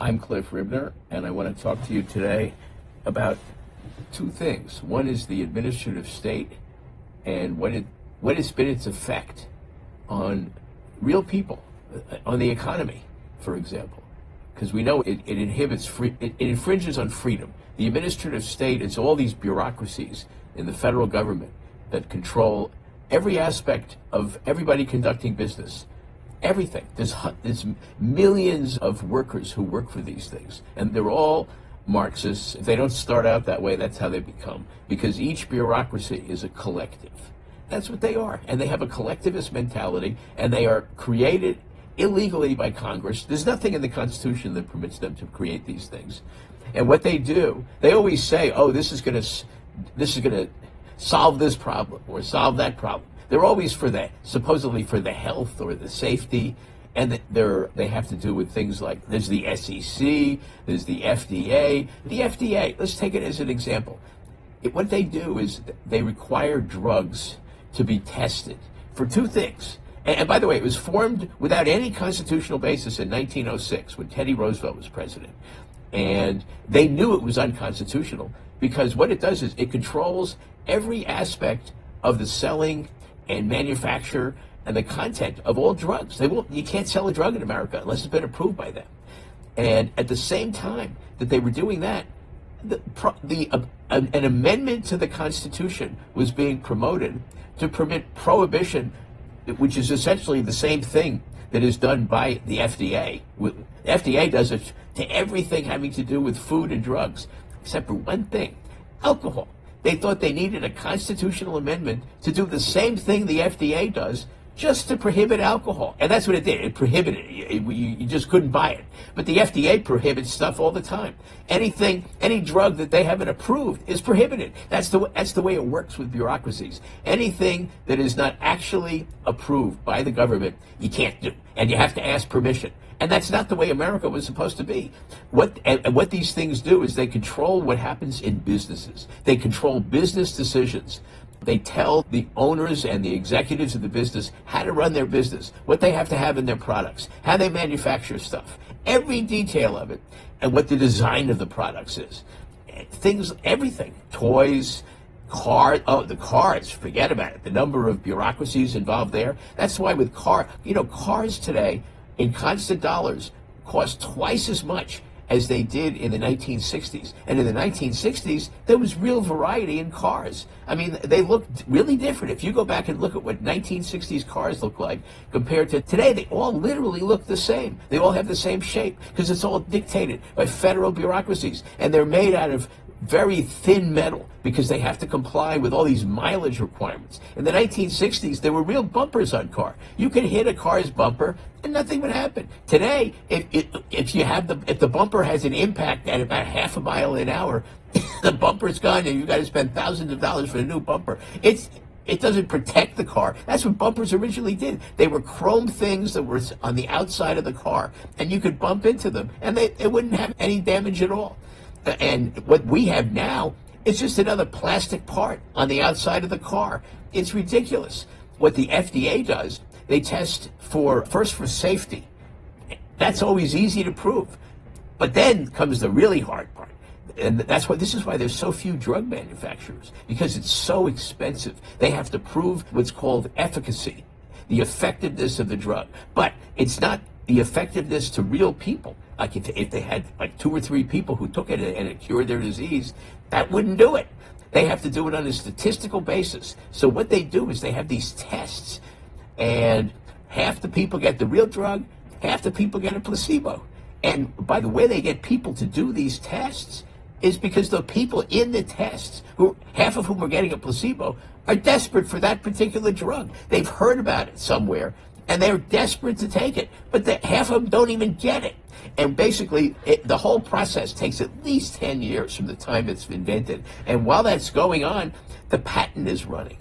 I'm Cliff Ribner, and I want to talk to you today about two things. One is the administrative state and what has been its effect on real people, on the economy, for example. Because we know it infringes on freedom. The administrative state is all these bureaucracies in the federal government that control every aspect of everybody conducting business. Everything. There's millions of workers who work for these things, and they're all Marxists. If they don't start out that way, that's how they become, because each bureaucracy is a collective. That's what they are, and they have a collectivist mentality, and they are created illegally by Congress. There's nothing in the Constitution that permits them to create these things. And what they do, they always say, "Oh, this is going to solve this problem or solve that problem." They're always supposedly for the health or the safety, and they have to do with things like, there's the SEC, there's the FDA. The FDA, let's take it as an example. What they do is they require drugs to be tested for two things. And by the way, it was formed without any constitutional basis in 1906 when Teddy Roosevelt was president. And they knew it was unconstitutional because what it does is it controls every aspect of the selling and manufacture and the content of all drugs. You can't sell a drug in America unless it's been approved by them. And at the same time that they were doing that, an amendment to the Constitution was being promoted to permit prohibition, which is essentially the same thing that is done by the FDA. The FDA does it to everything having to do with food and drugs, except for one thing: alcohol. They thought they needed a constitutional amendment to do the same thing the FDA does, just to prohibit alcohol. And that's what it did. It prohibited it. You just couldn't buy it. But the FDA prohibits stuff all the time. Any drug that they haven't approved is prohibited. That's the way it works with bureaucracies. Anything that is not actually approved by the government, you can't do. And you have to ask permission. And that's not the way America was supposed to be. What these things do is they control what happens in businesses. They control business decisions. They tell the owners and the executives of the business how to run their business, what they have to have in their products, how they manufacture stuff, every detail of it, and what the design of the products is. Everything, toys, the cars, forget about it. The number of bureaucracies involved there. That's why with cars today, in constant dollars, cost twice as much as they did in the 1960s. And in the 1960s, there was real variety in cars. I mean, they looked really different. If you go back and look at what 1960s cars look like compared to today, they all literally look the same. They all have the same shape because it's all dictated by federal bureaucracies. And they're made out of very thin metal because they have to comply with all these mileage requirements. In the 1960s, there were real bumpers on car. You could hit a car's bumper and nothing would happen. Today, if the bumper has an impact at about half a mile an hour, the bumper's gone and you've got to spend thousands of dollars for a new bumper. It doesn't protect the car. That's what bumpers originally did. They were chrome things that were on the outside of the car, and you could bump into them, and it wouldn't have any damage at all. And what we have now is just another plastic part on the outside of the car. It's ridiculous. What the FDA does, they test first for safety. That's always easy to prove. But then comes the really hard part. And this is why there's so few drug manufacturers, because it's so expensive. They have to prove what's called efficacy, the effectiveness of the drug. But it's not the effectiveness to real people. Like if they had like 2 or 3 people who took it and it cured their disease, that wouldn't do it. They have to do it on a statistical basis. So what they do is they have these tests, and half the people get the real drug, half the people get a placebo. And by the way they get people to do these tests is because the people in the tests, half of whom are getting a placebo, are desperate for that particular drug. They've heard about it somewhere, and they're desperate to take it, but half of them don't even get it. And basically, the whole process takes at least 10 years from the time it's invented. And while that's going on, the patent is running.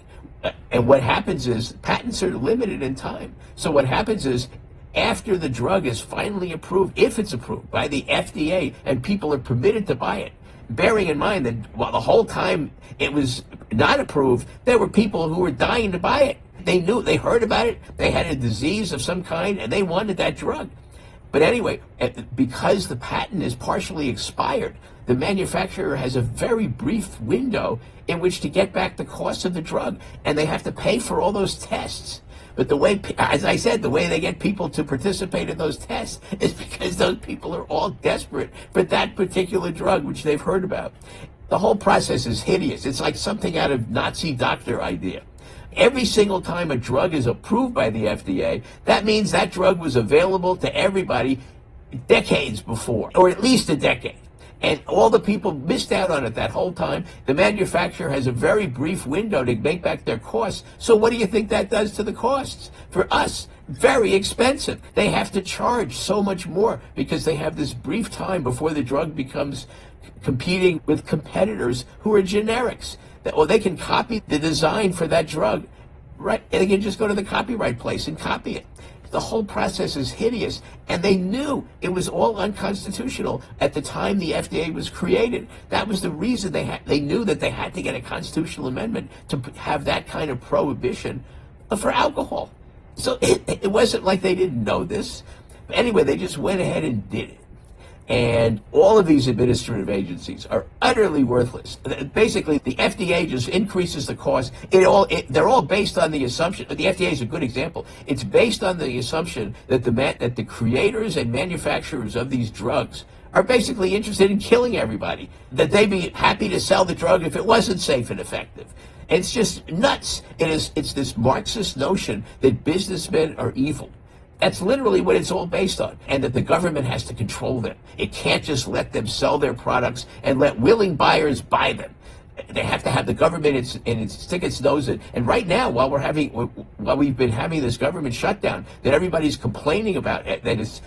And what happens is patents are limited in time. So what happens is after the drug is finally approved, if it's approved by the FDA and people are permitted to buy it, bearing in mind that while the whole time it was not approved, there were people who were dying to buy it. They heard about it, they had a disease of some kind, and they wanted that drug. But anyway, because the patent is partially expired, the manufacturer has a very brief window in which to get back the cost of the drug, and they have to pay for all those tests. But the way, as I said, the way they get people to participate in those tests is because those people are all desperate for that particular drug, which they've heard about. The whole process is hideous. It's like something out of Nazi doctor idea. Every single time a drug is approved by the FDA, that means that drug was available to everybody decades before, or at least a decade. And all the people missed out on it that whole time. The manufacturer has a very brief window to make back their costs. So what do you think that does to the costs? For us, very expensive. They have to charge so much more because they have this brief time before the drug becomes competing with competitors who are generics. Or they can copy the design for that drug, right? And they can just go to the copyright place and copy it. The whole process is hideous, and they knew it was all unconstitutional at the time the FDA was created. That was the reason they knew that they had to get a constitutional amendment to have that kind of prohibition for alcohol. So it wasn't like they didn't know this. But anyway, they just went ahead and did it. And all of these administrative agencies are utterly worthless. Basically, the FDA just increases the cost. They're all based on the assumption. The FDA is a good example. It's based on the assumption that the creators and manufacturers of these drugs are basically interested in killing everybody. That they'd be happy to sell the drug if it wasn't safe and effective. It's just nuts. It's this Marxist notion that businessmen are evil. That's literally what it's all based on, and that the government has to control them. It can't just let them sell their products and let willing buyers buy them. They have to have the government stick its nose in. And right now, while we've been having this government shutdown, that everybody's complaining about it, that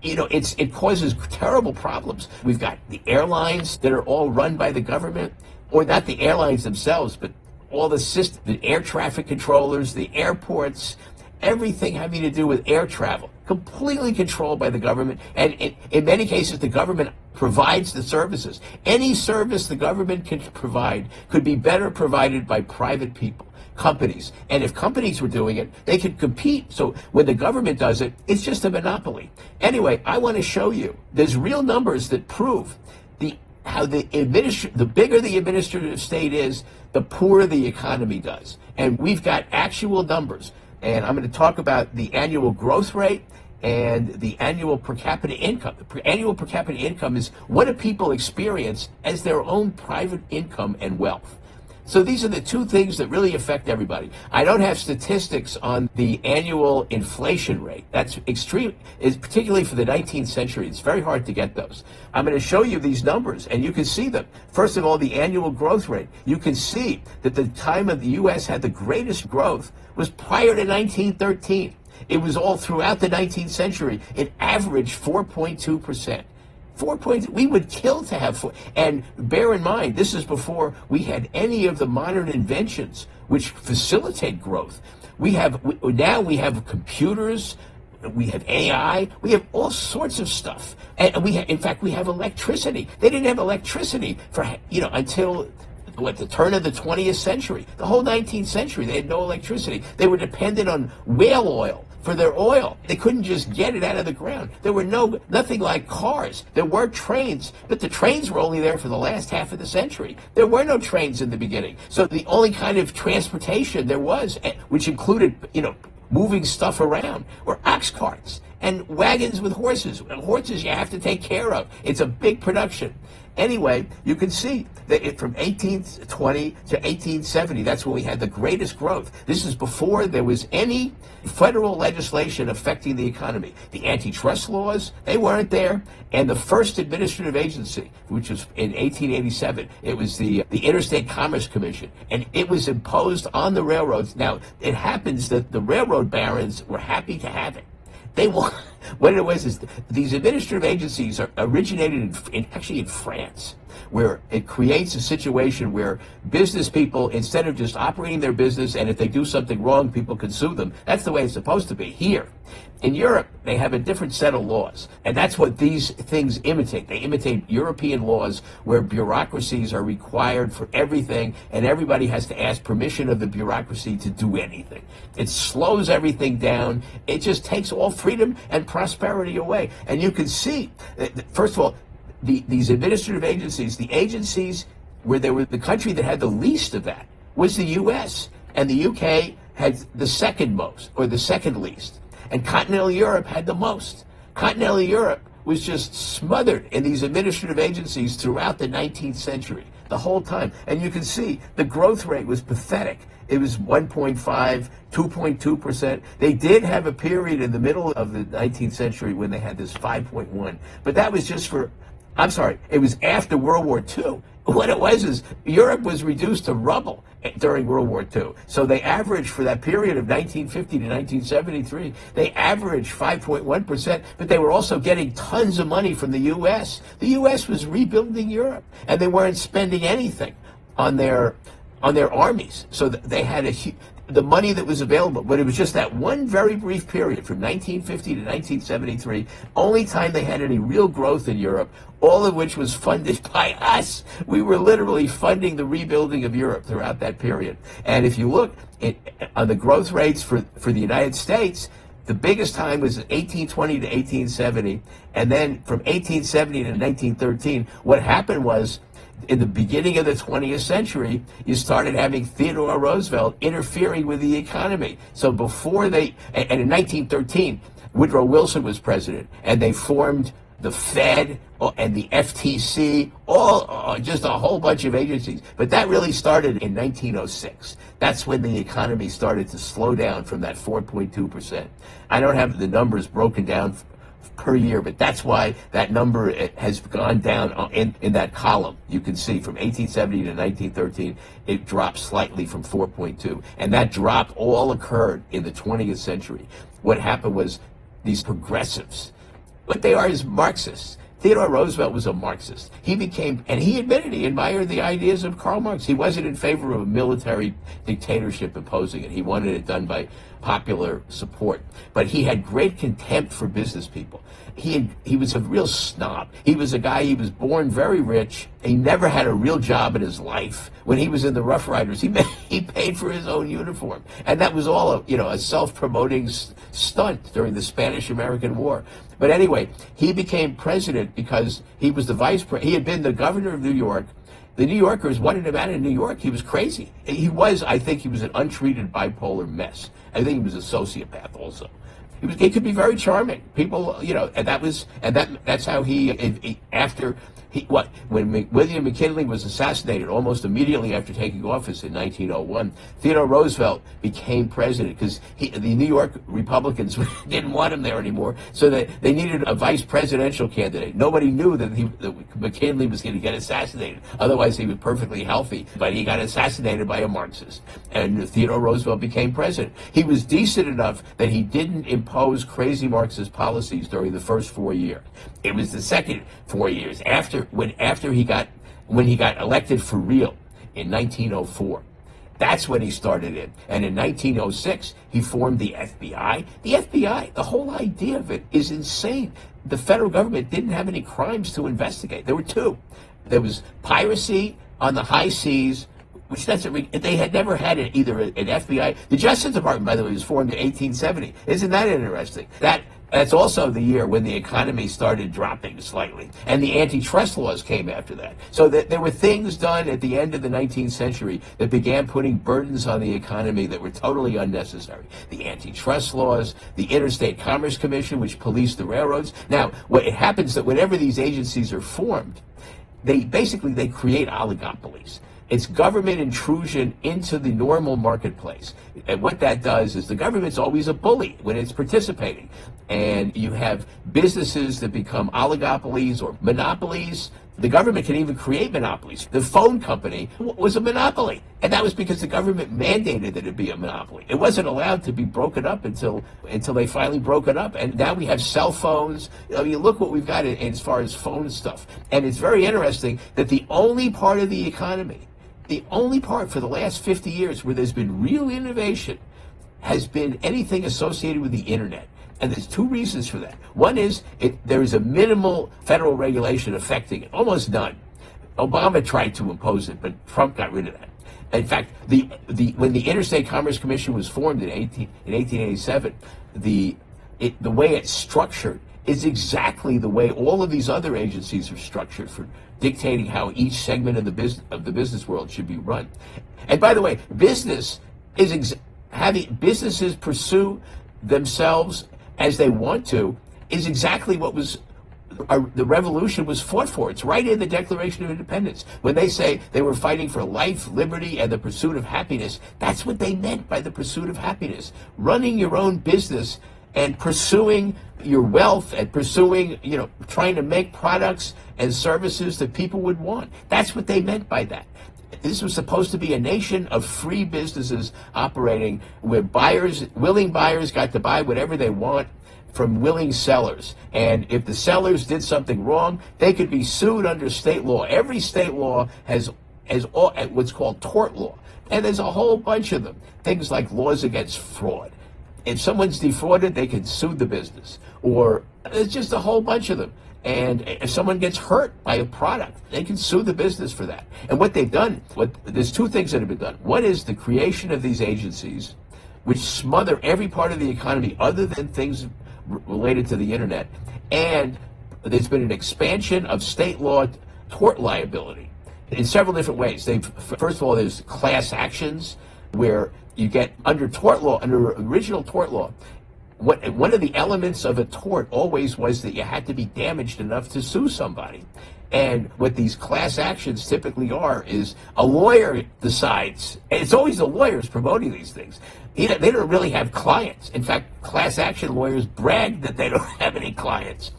it causes terrible problems. We've got the airlines that are all run by the government, or not the airlines themselves, but all the air traffic controllers, the airports. Everything having to do with air travel, completely controlled by the government. And in many cases, the government provides the services. Any service the government can provide could be better provided by private people, companies. And if companies were doing it, they could compete. So when the government does it, it's just a monopoly. Anyway, I want to show you, there's real numbers that prove how the bigger the administrative state is, the poorer the economy does. And we've got actual numbers. And I'm going to talk about the annual growth rate and the annual per capita income. The annual per capita income is what do people experience as their own private income and wealth. So these are the two things that really affect everybody. I don't have statistics on the annual inflation rate. That's extreme, particularly for the 19th century. It's very hard to get those. I'm going to show you these numbers, and you can see them. First of all, the annual growth rate. You can see that the time of the U.S. had the greatest growth was prior to 1913. It was all throughout the 19th century. It averaged 4.2%. We would kill to have four. And bear in mind, this is before we had any of the modern inventions which facilitate growth. Now we have computers, we have AI, we have all sorts of stuff. And in fact, we have electricity. They didn't have electricity until the turn of the 20th century. The whole 19th century, they had no electricity. They were dependent on whale oil for their oil. They couldn't just get it out of the ground. There were nothing like cars. There were trains, but the trains were only there for the last half of the century. There were no trains in the beginning. So the only kind of transportation there was, which included, moving stuff around, were ox carts and wagons with horses. Horses you have to take care of. It's a big production. Anyway, you can see that from 1820 to 1870, that's when we had the greatest growth. This is before there was any federal legislation affecting the economy. The antitrust laws, they weren't there. And the first administrative agency, which was in 1887, it was the Interstate Commerce Commission. And it was imposed on the railroads. Now, it happens that the railroad barons were happy to have it. What it was is these administrative agencies are originated actually in France, where it creates a situation where business people, instead of just operating their business, and if they do something wrong, people can sue them. That's the way it's supposed to be. Here, in Europe, they have a different set of laws, and that's what these things imitate. They imitate European laws where bureaucracies are required for everything, and everybody has to ask permission of the bureaucracy to do anything. It slows everything down. It just takes all freedom and prosperity away. And you can see, first of all, these administrative agencies, the agencies where they were the country that had the least of that was the U.S. And the U.K. had the second most, or the second least. And continental Europe had the most. Continental Europe was just smothered in these administrative agencies throughout the 19th century, the whole time. And you can see the growth rate was pathetic. It was 1.5, 2.2%. They did have a period in the middle of the 19th century when they had this 5.1. But that was just it was after World War II. What it was is Europe was reduced to rubble during World War II. So they averaged, for that period of 1950 to 1973, they averaged 5.1%, but they were also getting tons of money from the U.S. The U.S. was rebuilding Europe, and they weren't spending anything on their armies. So they had the money that was available, but it was just that one very brief period from 1950 to 1973, only time they had any real growth in Europe, all of which was funded by us. We were literally funding the rebuilding of Europe throughout that period. And if you look on the growth rates for the United States, the biggest time was 1820 to 1870, and then from 1870 to 1913, what happened was, in the beginning of the 20th century, you started having Theodore Roosevelt interfering with the economy. So and in 1913, Woodrow Wilson was president, and they formed the Fed and the FTC, just a whole bunch of agencies. But that really started in 1906. That's when the economy started to slow down from that 4.2%. I don't have the numbers broken down per year, but that's why that number has gone down in that column. You can see from 1870 to 1913, it dropped slightly from 4.2. And that drop all occurred in the 20th century. What happened was these progressives, what they are is Marxists. Theodore Roosevelt was a Marxist. He admitted he admired the ideas of Karl Marx. He wasn't in favor of a military dictatorship imposing it. He wanted it done by popular support. But he had great contempt for business people. He was a real snob. He was a guy, he was born very rich. He never had a real job in his life. When he was in the Rough Riders, he paid for his own uniform. And that was all a self-promoting stunt during the Spanish-American War. But anyway, he became president because he was the vice president. He had been the governor of New York. The New Yorkers wanted him out of New York. He was crazy. I think he was an untreated bipolar mess. I think he was a sociopath also. He could be very charming. People, and that's how when William McKinley was assassinated almost immediately after taking office in 1901, Theodore Roosevelt became president because the New York Republicans didn't want him there anymore, so they needed a vice presidential candidate. Nobody knew that McKinley was going to get assassinated. Otherwise, he was perfectly healthy, but he got assassinated by a Marxist, and Theodore Roosevelt became president. He was decent enough that he didn't impose crazy Marxist policies during the first 4 years. It was the second 4 years when he got elected for real in 1904. That's when he started it. And in 1906, he formed the FBI. The FBI, the whole idea of it is insane. The federal government didn't have any crimes to investigate. There were two. There was piracy on the high seas, which they had never had either an FBI. The Justice Department, by the way, was formed in 1870. Isn't that interesting? That's also the year when the economy started dropping slightly, and the antitrust laws came after that. So that there were things done at the end of the 19th century that began putting burdens on the economy that were totally unnecessary. The antitrust laws, the Interstate Commerce Commission, which policed the railroads. Now, what it happens that whenever these agencies are formed, they create oligopolies. It's government intrusion into the normal marketplace. And what that does is the government's always a bully when it's participating. And you have businesses that become oligopolies or monopolies. The government can even create monopolies. The phone company was a monopoly. And that was because the government mandated that it be a monopoly. It wasn't allowed to be broken up until they finally broke it up. And now we have cell phones. Look what we've got as far as phone stuff. And it's very interesting that the only part of the economy, the only part for the last 50 years where there's been real innovation has been anything associated with the internet. And there's two reasons for that. One is there is a minimal federal regulation affecting it, almost none. Obama tried to impose it, but Trump got rid of that. In fact, when the Interstate Commerce Commission was formed in 1887, the the way it's structured is exactly the way all of these other agencies are structured for dictating how each segment of the business world should be run. And by the way, having businesses pursue themselves as they want to is exactly what the revolution was fought for. It's right in the Declaration of Independence. When they say they were fighting for life, liberty, and the pursuit of happiness, that's what they meant by the pursuit of happiness. Running your own business and pursuing your wealth and pursuing, trying to make products and services that people would want. That's what they meant by that. This was supposed to be a nation of free businesses operating where willing buyers got to buy whatever they want from willing sellers. And if the sellers did something wrong, they could be sued under state law. Every state law has what's called tort law. And there's a whole bunch of them. Things like laws against fraud. If someone's defrauded, they can sue the business. Or there's just a whole bunch of them. And if someone gets hurt by a product, they can sue the business for that. And what they've done, there's two things that have been done. One is the creation of these agencies, which smother every part of the economy other than things related to the internet. And there's been an expansion of state law tort liability in several different ways. First of all, there's class actions where you get under original tort law. One of the elements of a tort always was that you had to be damaged enough to sue somebody. And what these class actions typically are is a lawyer decides, and it's always the lawyers promoting these things. They don't really have clients. In fact, class action lawyers brag that they don't have any clients.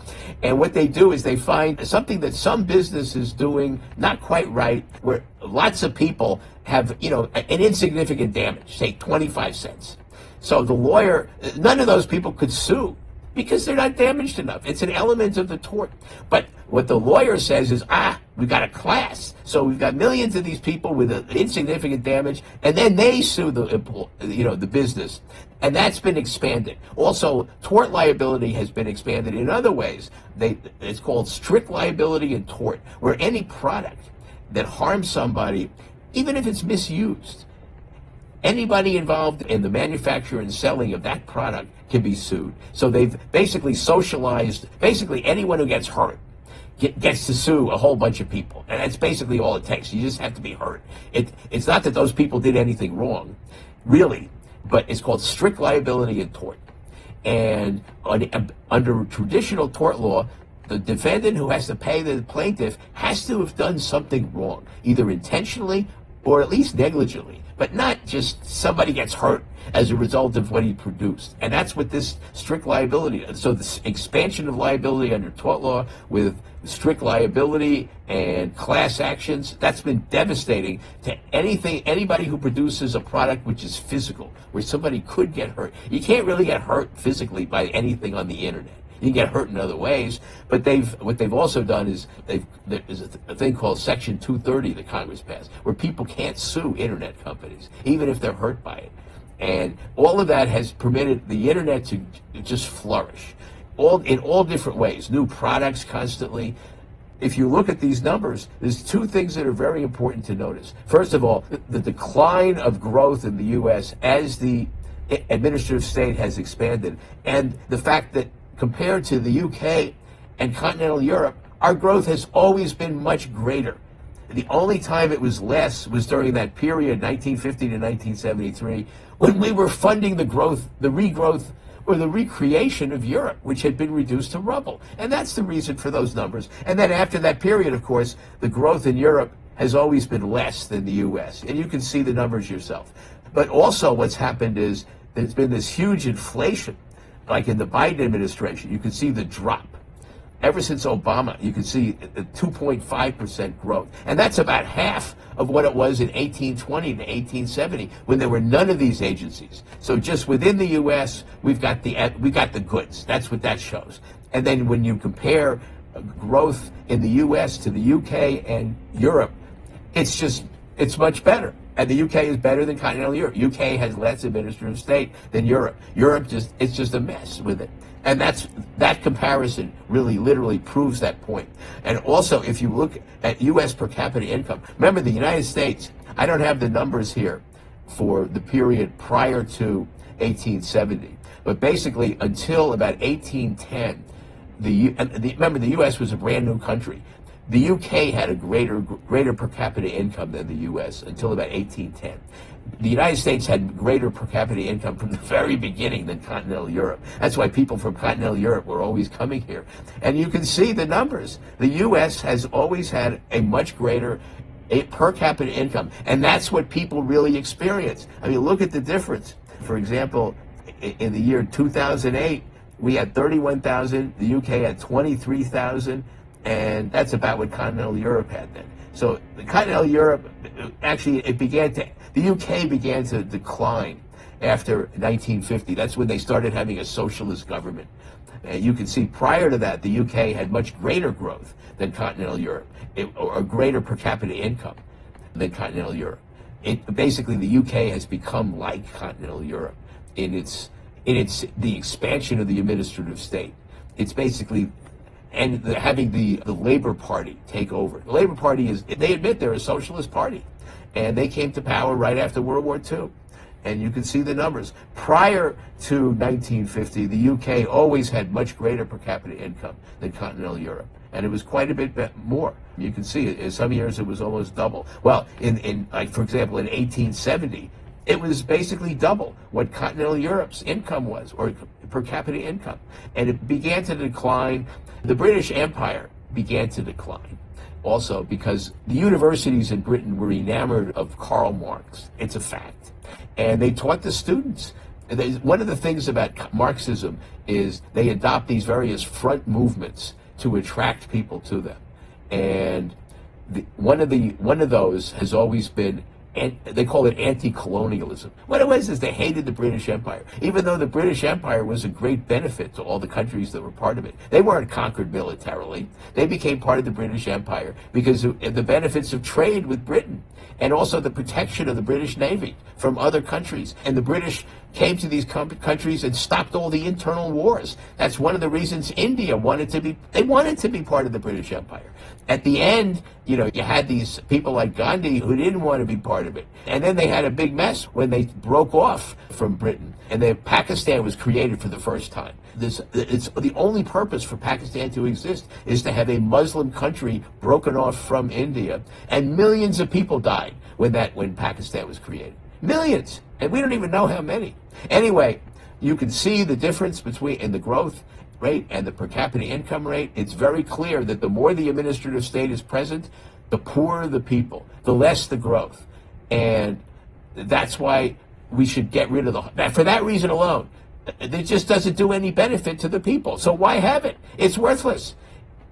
And what they do is they find something that some business is doing not quite right, where lots of people have, an insignificant damage, say 25 cents. So the lawyer, none of those people could sue because they're not damaged enough. It's an element of the tort. But what the lawyer says is, we've got a class. So we've got millions of these people with insignificant damage, and then they sue the business. And that's been expanded. Also, tort liability has been expanded in other ways. It's called strict liability and tort, where any product that harms somebody, even if it's misused, anybody involved in the manufacture and selling of that product can be sued. So they've basically socialized, anyone who gets hurt gets to sue a whole bunch of people. And that's basically all it takes. You just have to be hurt. It's not that those people did anything wrong, really, but it's called strict liability and tort. And under traditional tort law, the defendant who has to pay the plaintiff has to have done something wrong, either intentionally or at least negligently, but not just somebody gets hurt as a result of what he produced. And that's what this strict liability, so this expansion of liability under tort law with strict liability and class actions, that's been devastating to anybody who produces a product which is physical, where somebody could get hurt. You can't really get hurt physically by anything on the internet. You can get hurt in other ways, but what they've also done is there's a thing called Section 230 that Congress passed, where people can't sue internet companies, even if they're hurt by it. And all of that has permitted the internet to just flourish, in all different ways, new products constantly. If you look at these numbers, there's two things that are very important to notice. First of all, the decline of growth in the U.S. as the administrative state has expanded, and the fact that compared to the UK and continental Europe, our growth has always been much greater. The only time it was less was during that period, 1950 to 1973, when we were funding the growth, the regrowth, or the recreation of Europe, which had been reduced to rubble. And that's the reason for those numbers. And then after that period, of course, the growth in Europe has always been less than the US. And you can see the numbers yourself. But also what's happened is there's been this huge inflation. Like in the Biden administration, you can see the drop. Ever since Obama, you can see the 2.5% growth. And that's about half of what it was in 1820 to 1870, when there were none of these agencies. So just within the U.S., we got the goods. That's what that shows. And then when you compare growth in the U.S. to the U.K. and Europe, it's much better. And the UK is better than continental Europe. UK has less administrative state than Europe. It's just a mess with it. And that comparison really literally proves that point. And also, if you look at US per capita income, remember the United States, I don't have the numbers here for the period prior to 1870, But basically, until about 1810, remember, the U.S. was a brand new country. The U.K. had a greater per capita income than the U.S. until about 1810. The United States had greater per capita income from the very beginning than continental Europe. That's why people from continental Europe were always coming here. And you can see the numbers. The U.S. has always had a much greater per capita income, and that's what people really experience. I mean, look at the difference. For example, in the year 2008, we had 31,000, the UK had 23,000, and that's about what continental Europe had then. So the continental Europe, actually, the UK began to decline after 1950. That's when they started having a socialist government. And you can see prior to that, the UK had much greater growth than continental Europe, or a greater per capita income than continental Europe. Basically, the UK has become like continental Europe in the expansion of the administrative state. It's basically, and having the Labour Party take over. The Labour Party they admit they're a socialist party, and they came to power right after World War II. And you can see the numbers. Prior to 1950, the UK always had much greater per capita income than continental Europe. And it was quite a bit more. You can see it. In some years, it was almost double. Well, like, for example, in 1870, it was basically double what continental Europe's income was, or per capita income. And it began to decline. The British Empire began to decline also because the universities in Britain were enamored of Karl Marx. It's a fact. And they taught the students. One of the things about Marxism is they adopt these various front movements to attract people to them. And one of those has always been, they call it anti-colonialism. What it was is they hated the British Empire. Even though the British Empire was a great benefit to all the countries that were part of it. They weren't conquered militarily. They became part of the British Empire because of the benefits of trade with Britain, and also the protection of the British Navy from other countries. And the British came to these countries and stopped all the internal wars. That's one of the reasons India wanted to be part of the British Empire. At the end, you had these people like Gandhi who didn't want to be part of it. And then they had a big mess when they broke off from Britain. And then Pakistan was created for the first time. It's the only purpose for Pakistan to exist is to have a Muslim country broken off from India. And millions of people died when Pakistan was created. Millions. And we don't even know how many. Anyway, you can see the difference in the growth rate and the per capita income rate. It's very clear that the more the administrative state is present, the poorer the people, the less the growth. And that's why we should get rid of for that reason alone. It just doesn't do any benefit to the people. So why have it? It's worthless.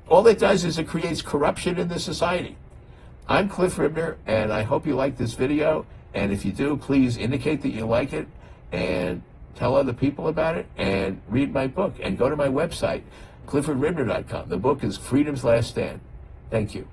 All it does is it creates corruption in the society. I'm Cliff Ribner, and I hope you like this video. And if you do, please indicate that you like it and tell other people about it, and read my book and go to my website, cliffordribner.com. The book is Freedom's Last Stand. Thank you.